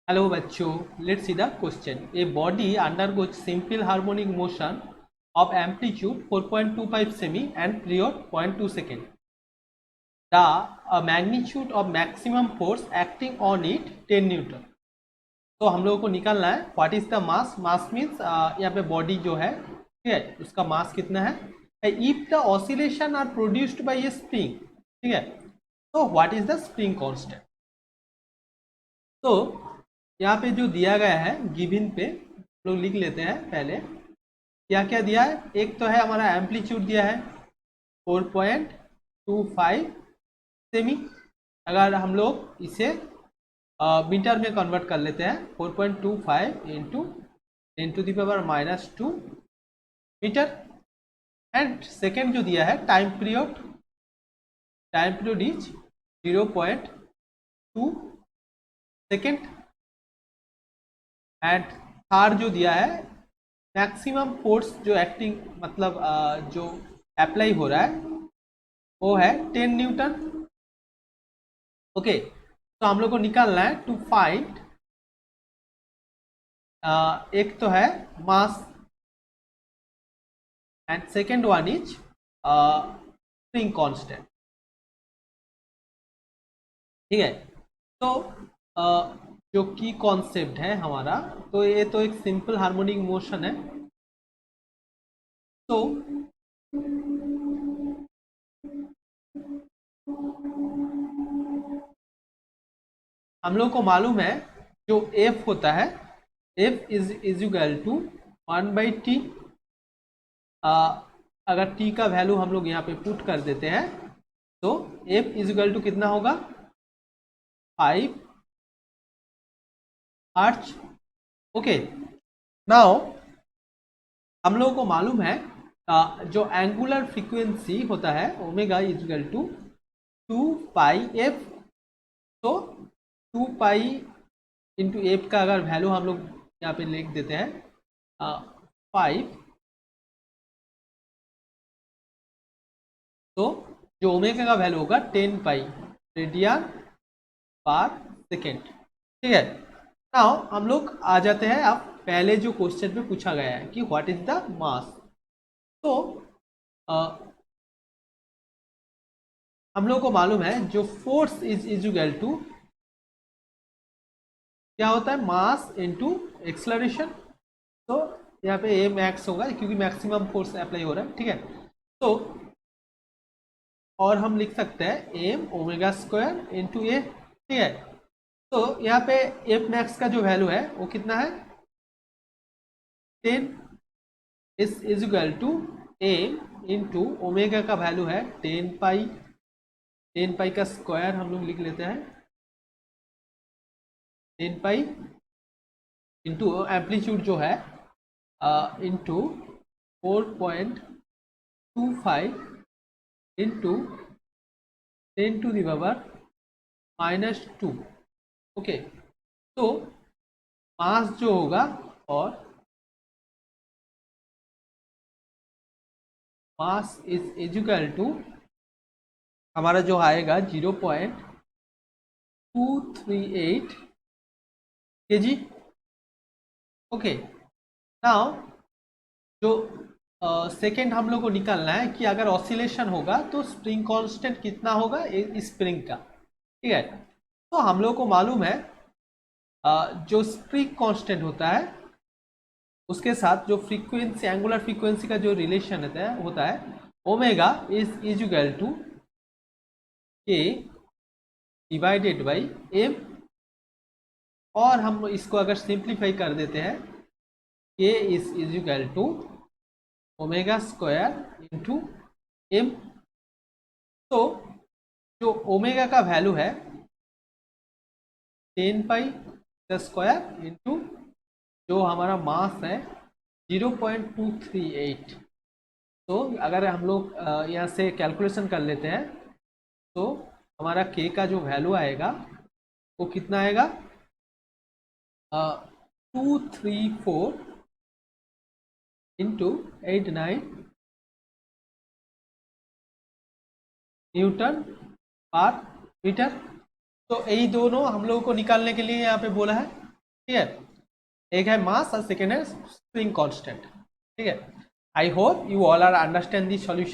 Hello बच्चों, let's see the question. A body undergoes simple harmonic motion of amplitude 4.25 semi and period 0.2 second. The magnitude of maximum force acting on it 10 Newton. तो हम लोगों को निकालना है what is the mass. Mass means यहाँ पे body जो है, ठीक है, उसका मास कितना है. If the oscillation are produced by a spring, ठीक है, तो what is the spring constant. तो यहाँ पे जो दिया गया है गिवन पे लोग लिख लेते हैं पहले. क्या क्या दिया है, एक तो है हमारा एम्पलीट्यूड दिया है 4.25 सेमी. अगर हम लोग इसे मीटर में कन्वर्ट कर लेते हैं 4.25 इंटू 10⁻⁻² मीटर. एंड सेकेंड जो दिया है time period is 0.2 second. And third जो दिया है मैक्सिमम फोर्स जो एक्टिंग मतलब जो अप्लाई हो रहा है वो है 10 न्यूटन. ओके, तो हम लोग को निकालना है टू फाइंड. एक तो है mass and second one is spring constant. ठीक है, तो जो की कॉन्सेप्ट है हमारा, तो ये तो एक सिंपल हार्मोनिक मोशन है. तो हम लोग को मालूम है जो F होता है, F is equal to 1/t. अगर t का वैल्यू हम लोग यहाँ पे पुट कर देते हैं तो F इज इक्वल टू कितना होगा 5 हर्ट्ज. ओके, नाउ हम लोगों को मालूम है जो एंगुलर फ्रीक्वेंसी होता है omega is equal to 2πf. तो 2π इंटू एफ का अगर वैल्यू हम लोग यहाँ पे लिख देते हैं 5, तो जो ओमेगा का वैल्यू होगा 10π रेडियन पर सेकेंड. ठीक है, नाउ हम लोग आ जाते हैं अब पहले जो क्वेश्चन में पूछा गया है कि व्हाट इज द मास. तो हम लोग को मालूम है जो फोर्स इज इक्वल टू क्या होता है मास इनटू एक्सेलरेशन. तो यहाँ पे ए मैक्स होगा क्योंकि मैक्सिमम फोर्स अप्लाई हो रहा है. ठीक है, तो और हम लिख सकते हैं एम ओमेगा स्क्वायर इंटू ए. ठीक है, तो यहाँ पे एफ मैक्स का जो वैल्यू है वो कितना है 10 is equal to M into omega का वैल्यू है 10π. 10π का स्क्वायर हम लोग लिख लेते हैं 10π इंटू एम्पलीट्यूड जो है इंटू 4.25 इंटू 10⁻⁻². ओके, तो मास जो होगा और मास इज इक्वल टू हमारा जो आएगा 0.238 kg. ओके, नाउ जो सेकेंड हम लोग को निकालना है कि अगर ऑसिलेशन होगा तो स्प्रिंग कांस्टेंट कितना होगा स्प्रिंग का. ठीक है, तो हम लोग को मालूम है जो स्प्रिंग कांस्टेंट होता है उसके साथ जो फ्रीक्वेंसी एंगुलर फ्रीक्वेंसी का जो रिलेशन होता है omega is equal to K divided by M. और हम इसको अगर सिंप्लीफाई कर देते हैं K is equal to omega square into M. तो जो ओमेगा का वैल्यू है 10π का स्क्वायर इंटू जो हमारा मास है 0.238. तो अगर हम लोग यहाँ से कैलकुलेशन कर लेते हैं तो हमारा के का जो वैल्यू आएगा वो कितना आएगा 234 इंटू 89 न्यूटन पर मीटर. तो यही दोनों हम लोगों को निकालने के लिए यहाँ पे बोला है. ठीक है, एक है मास और सेकेंड है स्प्रिंग कांस्टेंट। ठीक है, I hope you all are understand this solution.